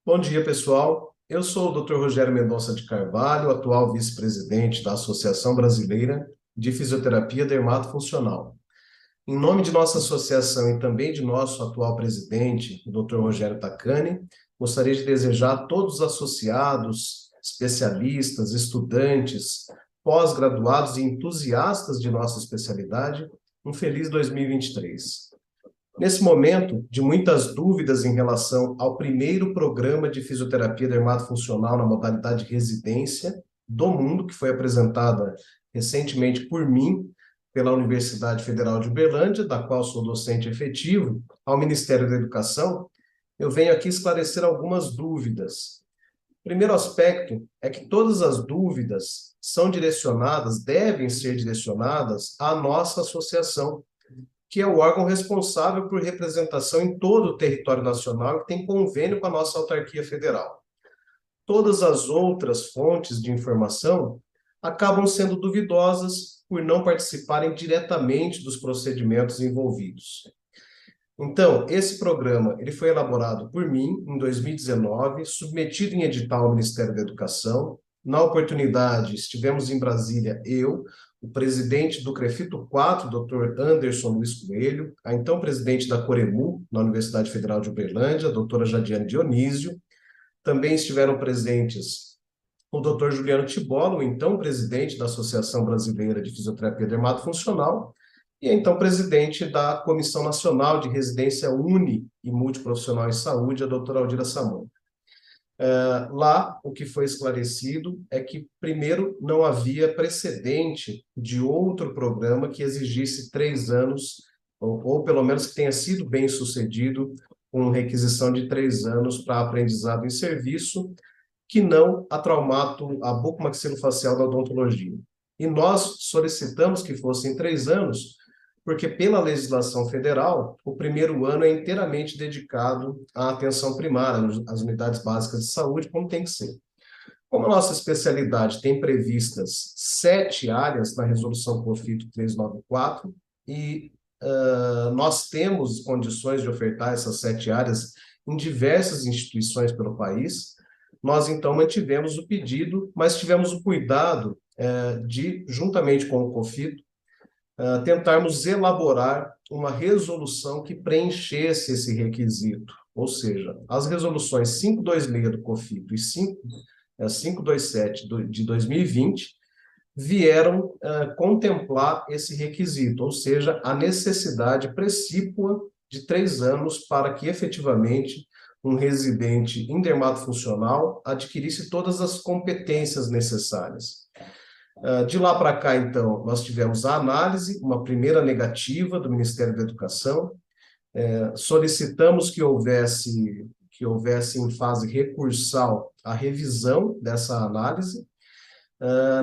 Bom dia, pessoal. Eu sou o Dr. Rogério Mendonça de Carvalho, atual vice-presidente da Associação Brasileira de Fisioterapia Dermatofuncional. Em nome de nossa associação e também de nosso atual presidente, o Dr. Rogério Tacani, gostaria de desejar a todos os associados, especialistas, estudantes, pós-graduados e entusiastas de nossa especialidade um feliz 2023. Nesse momento de muitas dúvidas em relação ao primeiro programa de fisioterapia dermatofuncional na modalidade residência do mundo, que foi apresentada recentemente por mim, pela Universidade Federal de Uberlândia, da qual sou docente efetivo, ao Ministério da Educação, eu venho aqui esclarecer algumas dúvidas. O primeiro aspecto é que todas as dúvidas são direcionadas, devem ser direcionadas à nossa associação, que é o órgão responsável por representação em todo o território nacional e tem convênio com a nossa autarquia federal. Todas as outras fontes de informação acabam sendo duvidosas por não participarem diretamente dos procedimentos envolvidos. Então, esse programa ele foi elaborado por mim em 2019, submetido em edital ao Ministério da Educação. Na oportunidade, estivemos em Brasília, o presidente do CREFITO 4, Dr. Anderson Luiz Coelho, a então presidente da Coremu, na Universidade Federal de Uberlândia, a doutora Jadiane Dionísio. Também estiveram presentes o Dr. Juliano Tibola, o então presidente da Associação Brasileira de Fisioterapia Dermatofuncional, e então presidente da Comissão Nacional de Residência Uni e Multiprofissional em Saúde, a doutora Aldira Samon. Lá, o que foi esclarecido é que, primeiro, não havia precedente de outro programa que exigisse 3 anos, ou pelo menos que tenha sido bem sucedido, com requisição de 3 anos para aprendizado em serviço, que não a bucomaxilofacial da odontologia. E nós solicitamos que fossem 3 anos, porque pela legislação federal, o primeiro ano é inteiramente dedicado à atenção primária, às unidades básicas de saúde, como tem que ser. Como a nossa especialidade tem previstas 7 áreas na resolução COFITO 394, e nós temos condições de ofertar essas 7 áreas em diversas instituições pelo país, nós então mantivemos o pedido, mas tivemos o cuidado de, juntamente com o COFITO, tentarmos elaborar uma resolução que preenchesse esse requisito. Ou seja, as resoluções 526 do COFITO e 527 de 2020 vieram contemplar esse requisito, ou seja, a necessidade precípua de 3 anos para que efetivamente um residente em dermatofuncional adquirisse todas as competências necessárias. De lá para cá, então, nós tivemos a análise, uma primeira negativa do Ministério da Educação, solicitamos que houvesse em fase recursal a revisão dessa análise.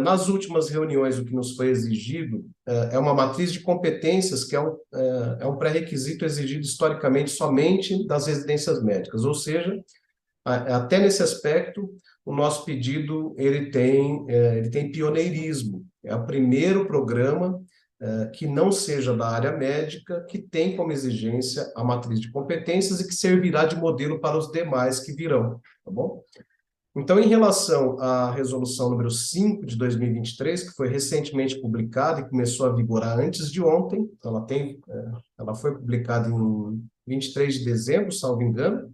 Nas últimas reuniões, o que nos foi exigido é uma matriz de competências, que é um pré-requisito exigido historicamente somente das residências médicas, ou seja, até nesse aspecto, o nosso pedido ele tem pioneirismo. É o primeiro programa que não seja da área médica, que tem como exigência a matriz de competências e que servirá de modelo para os demais que virão, tá bom? Então, em relação à resolução número 5 de 2023, que foi recentemente publicada e começou a vigorar antes de ontem, ela foi publicada em 23 de dezembro, salvo engano,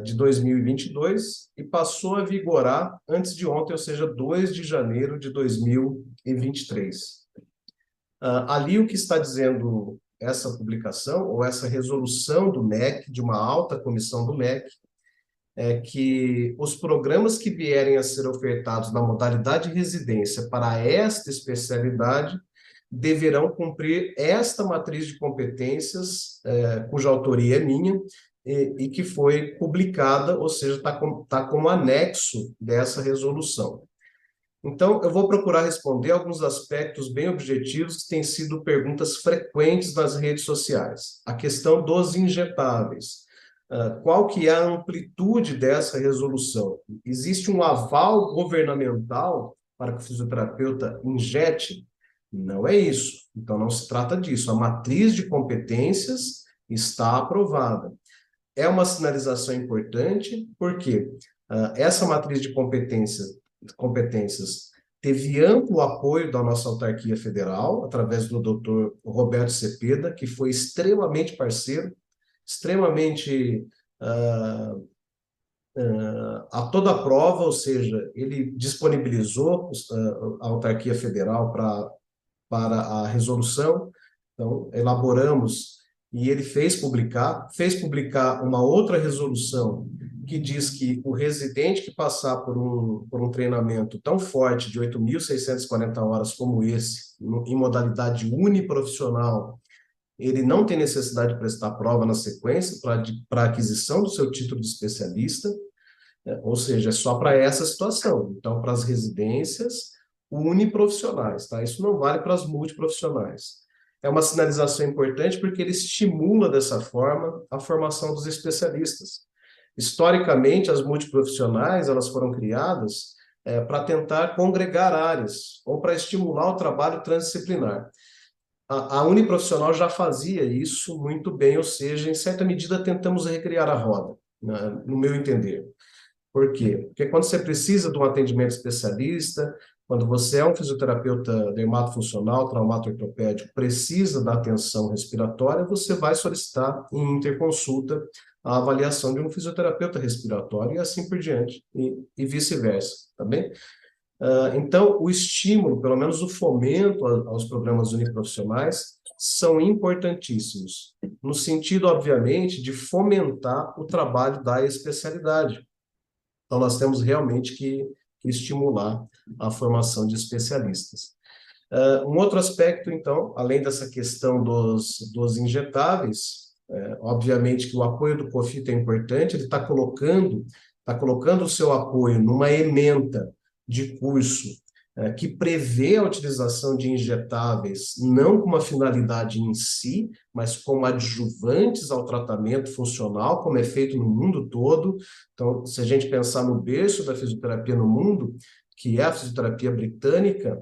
de 2022, e passou a vigorar antes de ontem, ou seja, 2 de janeiro de 2023. Ali o que está dizendo essa publicação, ou essa resolução do MEC, de uma alta comissão do MEC, é que os programas que vierem a ser ofertados na modalidade de residência para esta especialidade deverão cumprir esta matriz de competências, cuja autoria é minha, e que foi publicada, ou seja, está como anexo dessa resolução. Então, eu vou procurar responder alguns aspectos bem objetivos que têm sido perguntas frequentes nas redes sociais. A questão dos injetáveis. Qual que é a amplitude dessa resolução? Existe um aval governamental para que o fisioterapeuta injete? Não é isso. Então, não se trata disso. A matriz de competências está aprovada. é uma sinalização importante, porque essa matriz de competências teve amplo apoio da nossa autarquia federal, através do doutor Roberto Cepeda, que foi extremamente parceiro, extremamente a toda prova, ou seja, ele disponibilizou a autarquia federal para a resolução. Então, elaboramos e ele fez publicar uma outra resolução que diz que o residente que passar por um treinamento tão forte de 8.640 horas como esse, em modalidade uniprofissional, ele não tem necessidade de prestar prova na sequência para aquisição do seu título de especialista, ou seja, é só para essa situação. Então, para as residências uniprofissionais, tá? Isso não vale para as multiprofissionais. É uma sinalização importante porque ele estimula dessa forma a formação dos especialistas. Historicamente, as multiprofissionais elas foram criadas para tentar congregar áreas ou para estimular o trabalho transdisciplinar. A uniprofissional já fazia isso muito bem, ou seja, em certa medida tentamos recriar a roda, né, no meu entender. Por quê? Porque quando você precisa de um atendimento especialista, quando você é um fisioterapeuta dermatofuncional, traumato-ortopédico, precisa da atenção respiratória, você vai solicitar em interconsulta a avaliação de um fisioterapeuta respiratório e assim por diante, e vice-versa, tá bem? Então, o estímulo, pelo menos o fomento aos programas uniprofissionais, são importantíssimos, no sentido, obviamente, de fomentar o trabalho da especialidade. Então, nós temos realmente que estimular a formação de especialistas. Um outro aspecto, então, além dessa questão dos injetáveis, obviamente que o apoio do COFIT é importante, ele está colocando o seu apoio numa ementa de curso que prevê a utilização de injetáveis não com uma finalidade em si, mas como adjuvantes ao tratamento funcional, como é feito no mundo todo. Então, se a gente pensar no berço da fisioterapia no mundo, que é a fisioterapia britânica,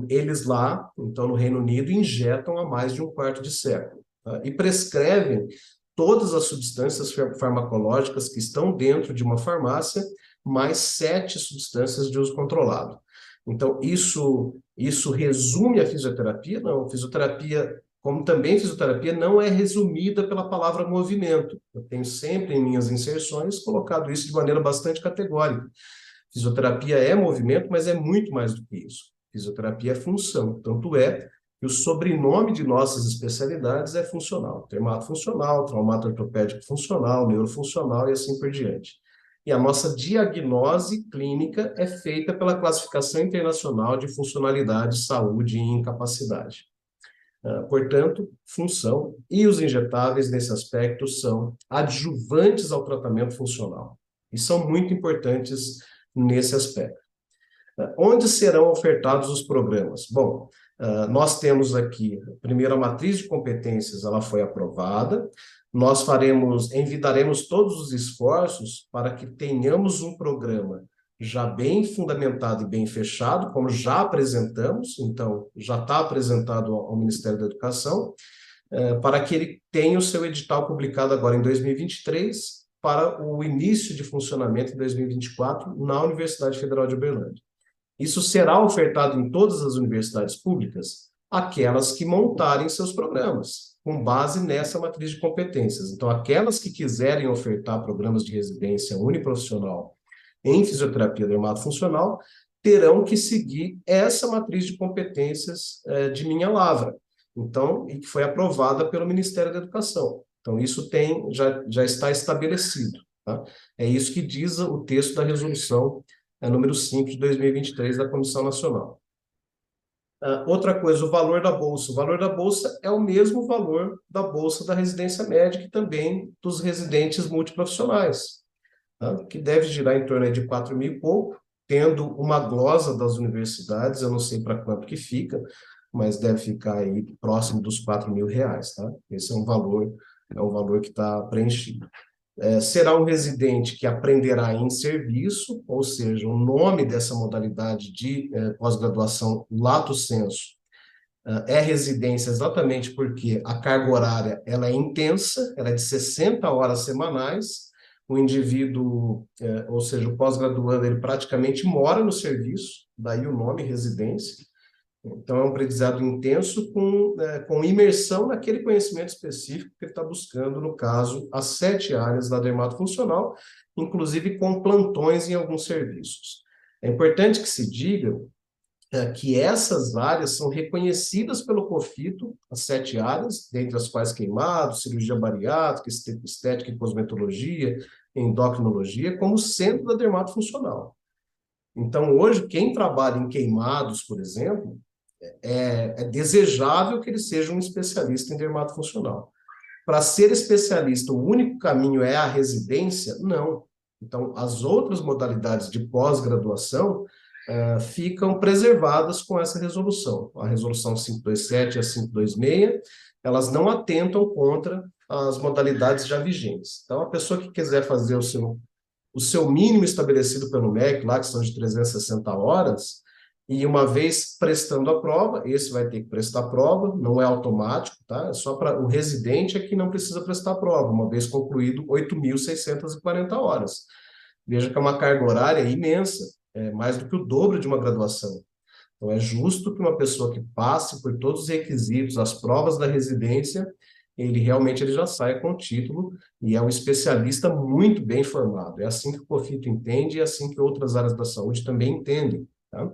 eles lá, então no Reino Unido, injetam há mais de um quarto de século, tá? E prescrevem todas as substâncias farmacológicas que estão dentro de uma farmácia, mais 7 substâncias de uso controlado. Então, isso resume a fisioterapia? Não, fisioterapia, como também fisioterapia, não é resumida pela palavra movimento. Eu tenho sempre em minhas inserções colocado isso de maneira bastante categórica. Fisioterapia é movimento, mas é muito mais do que isso. Fisioterapia é função, tanto é que o sobrenome de nossas especialidades é funcional, dermatofuncional, traumato-ortopédico funcional, neurofuncional e assim por diante. E a nossa diagnose clínica é feita pela Classificação Internacional de Funcionalidade, Saúde e Incapacidade. Portanto, função e os injetáveis, nesse aspecto, são adjuvantes ao tratamento funcional. E são muito importantes nesse aspecto. Onde serão ofertados os programas? Bom, nós temos aqui, primeiro, a matriz de competências, ela foi aprovada. Nós envidaremos todos os esforços para que tenhamos um programa já bem fundamentado e bem fechado, como já apresentamos, então já está apresentado ao Ministério da Educação, para que ele tenha o seu edital publicado agora em 2023, para o início de funcionamento em 2024 na Universidade Federal de Uberlândia. Isso será ofertado em todas as universidades públicas, aquelas que montarem seus programas, com base nessa matriz de competências. Então, aquelas que quiserem ofertar programas de residência uniprofissional em fisioterapia dermatofuncional terão que seguir essa matriz de competências de minha lavra. Então, e que foi aprovada pelo Ministério da Educação. Então, isso já está estabelecido, tá? É isso que diz o texto da resolução número 5 de 2023 da Comissão Nacional. Outra coisa, o valor da bolsa. O valor da bolsa é o mesmo valor da bolsa da residência médica e também dos residentes multiprofissionais, tá? Que deve girar em torno de 4 mil e pouco, tendo uma glosa das universidades, eu não sei para quanto que fica, mas deve ficar aí próximo dos 4 mil reais, tá? Esse é um valor que está preenchido. Será um residente que aprenderá em serviço, ou seja, o nome dessa modalidade de pós-graduação lato sensu É residência exatamente porque a carga horária ela é intensa, ela é de 60 horas semanais, o indivíduo, ou seja, o pós-graduando, ele praticamente mora no serviço, daí o nome residência. Então, é um aprendizado intenso com imersão naquele conhecimento específico que ele está buscando, no caso, as 7 áreas da dermatofuncional, inclusive com plantões em alguns serviços. É importante que se diga que essas áreas são reconhecidas pelo COFITO, as 7 áreas, dentre as quais queimados, cirurgia bariátrica, estética e cosmetologia, endocrinologia, como centro da dermatofuncional. Então, hoje, quem trabalha em queimados, por exemplo, é desejável que ele seja um especialista em dermatofuncional. Para ser especialista, o único caminho é a residência? Não. Então, as outras modalidades de pós-graduação ficam preservadas com essa resolução. A resolução 527 e a 526, elas não atentam contra as modalidades já vigentes. Então, a pessoa que quiser fazer o seu mínimo estabelecido pelo MEC, lá que são de 360 horas, e uma vez prestando a prova, esse vai ter que prestar a prova, não é automático, tá? É só para o residente é que não precisa prestar a prova, uma vez concluído 8.640 horas. Veja que é uma carga horária imensa, é mais do que o dobro de uma graduação. Então, é justo que uma pessoa que passe por todos os requisitos, as provas da residência, ele já saia com o título e é um especialista muito bem formado. É assim que o COFITO entende e é assim que outras áreas da saúde também entendem. Tá?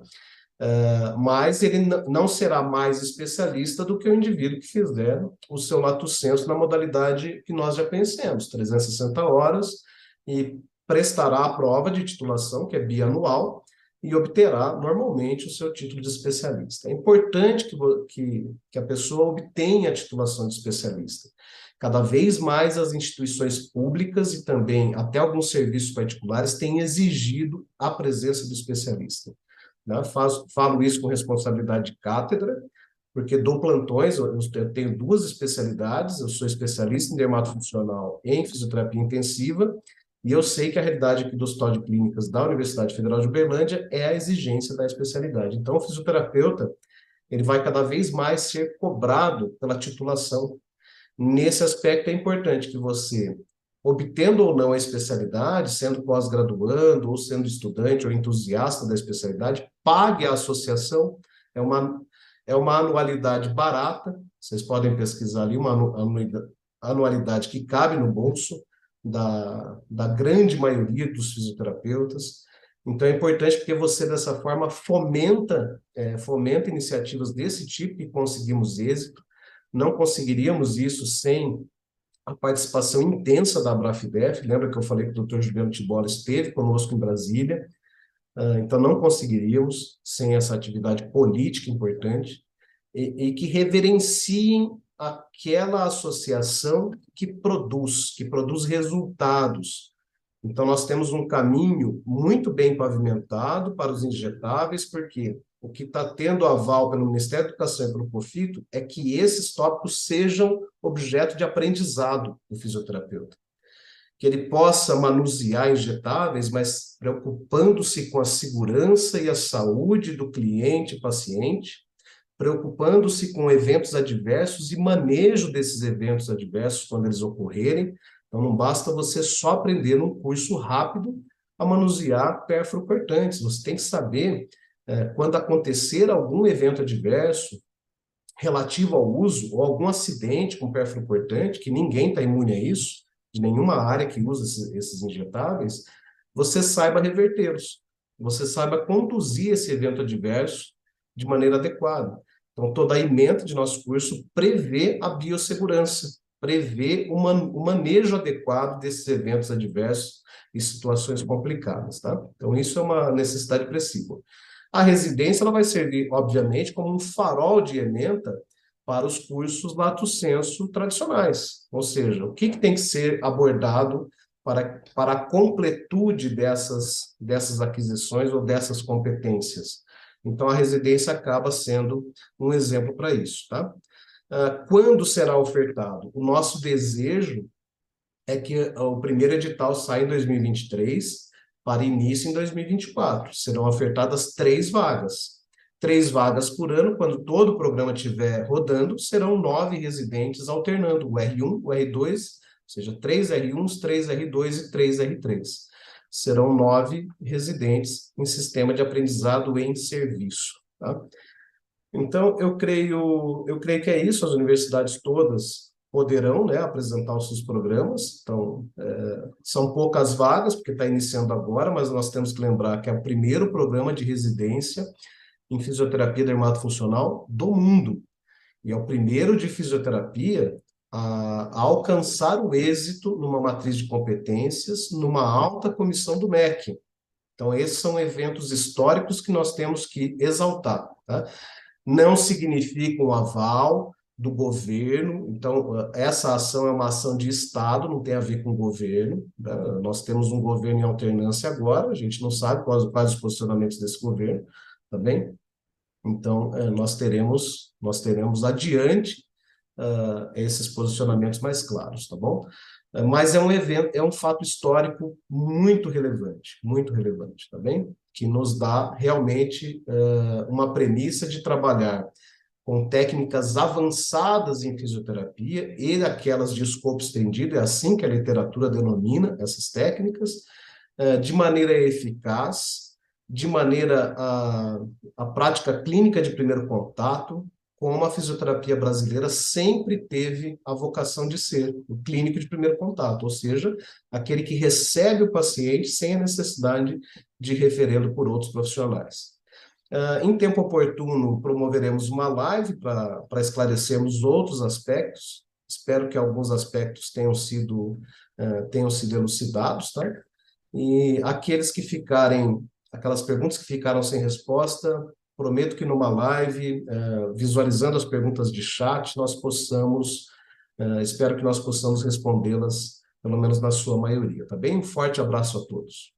Mas ele não será mais especialista do que o indivíduo que fizer o seu lato sensu na modalidade que nós já conhecemos, 360 horas, e prestará a prova de titulação, que é bianual, e obterá normalmente o seu título de especialista. É importante que a pessoa obtenha a titulação de especialista. Cada vez mais as instituições públicas e também até alguns serviços particulares têm exigido a presença do especialista. Né? Falo isso com responsabilidade de cátedra, porque dou plantões, eu tenho 2 especialidades, eu sou especialista em dermatofuncional e em fisioterapia intensiva, e eu sei que a realidade aqui do Hospital de Clínicas da Universidade Federal de Uberlândia é a exigência da especialidade. Então, o fisioterapeuta, ele vai cada vez mais ser cobrado pela titulação. Nesse aspecto, é importante que você, obtendo ou não a especialidade, sendo pós-graduando, ou sendo estudante ou entusiasta da especialidade, pague a associação. É uma anualidade barata, vocês podem pesquisar ali, uma anualidade que cabe no bolso da grande maioria dos fisioterapeutas. Então, é importante porque você, dessa forma, fomenta iniciativas desse tipo e conseguimos êxito. Não conseguiríamos isso sem a participação intensa da Abrafidef. Lembra que eu falei que o Dr. Juliano Tibola esteve conosco em Brasília? Então, não conseguiríamos sem essa atividade política importante e que reverenciem aquela associação que produz resultados. Então, nós temos um caminho muito bem pavimentado para os injetáveis, porque o que está tendo aval pelo Ministério da Educação e pelo COFITO é que esses tópicos sejam objeto de aprendizado do fisioterapeuta. Que ele possa manusear injetáveis, mas preocupando-se com a segurança e a saúde do cliente e paciente, preocupando-se com eventos adversos e manejo desses eventos adversos quando eles ocorrerem. Então, não basta você só aprender num curso rápido a manusear perfluocortantes. Você tem que saber, quando acontecer algum evento adverso relativo ao uso ou algum acidente com perfluocortante, que ninguém está imune a isso, de nenhuma área que usa esses injetáveis, você saiba revertê-los. Você saiba conduzir esse evento adverso de maneira adequada. Então, toda a ementa de nosso curso prevê a biossegurança, prevê o manejo adequado desses eventos adversos e situações complicadas, tá? Então, isso é uma necessidade precisa. A residência ela vai servir, obviamente, como um farol de ementa para os cursos lato sensu tradicionais, ou seja, o que tem que ser abordado para a completude dessas aquisições ou dessas competências. Então, a residência acaba sendo um exemplo para isso, tá? Quando será ofertado? O nosso desejo é que o primeiro edital saia em 2023 para início em 2024. Serão ofertadas 3 vagas. 3 vagas por ano, quando todo o programa estiver rodando, serão 9 residentes alternando, o R1, o R2, ou seja, 3 R1s, 3 R2 e 3 R3. Serão 9 residentes em sistema de aprendizado em serviço. Tá? Então, eu creio que é isso, as universidades todas poderão, né, apresentar os seus programas. Então, são poucas vagas, porque está iniciando agora, mas nós temos que lembrar que é o primeiro programa de residência em fisioterapia dermatofuncional do mundo. E é o primeiro de fisioterapia a alcançar o êxito numa matriz de competências, numa alta comissão do MEC. Então, esses são eventos históricos que nós temos que exaltar. Tá? Não significa um aval do governo, então, essa ação é uma ação de Estado, não tem a ver com o governo. Tá? Nós temos um governo em alternância agora, a gente não sabe quais os posicionamentos desse governo, tá bem? Então, nós teremos adiante esses posicionamentos mais claros, tá bom? Mas é um evento, é um fato histórico muito relevante, tá bem? Que nos dá realmente uma premissa de trabalhar com técnicas avançadas em fisioterapia e aquelas de escopo estendido, é assim que a literatura denomina essas técnicas, de maneira eficaz, de maneira a prática clínica de primeiro contato, como a fisioterapia brasileira sempre teve a vocação de ser, o clínico de primeiro contato, ou seja, aquele que recebe o paciente sem a necessidade de referê-lo por outros profissionais. Em tempo oportuno, promoveremos uma live para esclarecermos outros aspectos. Espero que alguns aspectos tenham sido elucidados, tá? E aquelas perguntas que ficaram sem resposta, prometo que numa live, visualizando as perguntas de chat, espero que nós possamos respondê-las, pelo menos na sua maioria, tá bem? Um forte abraço a todos.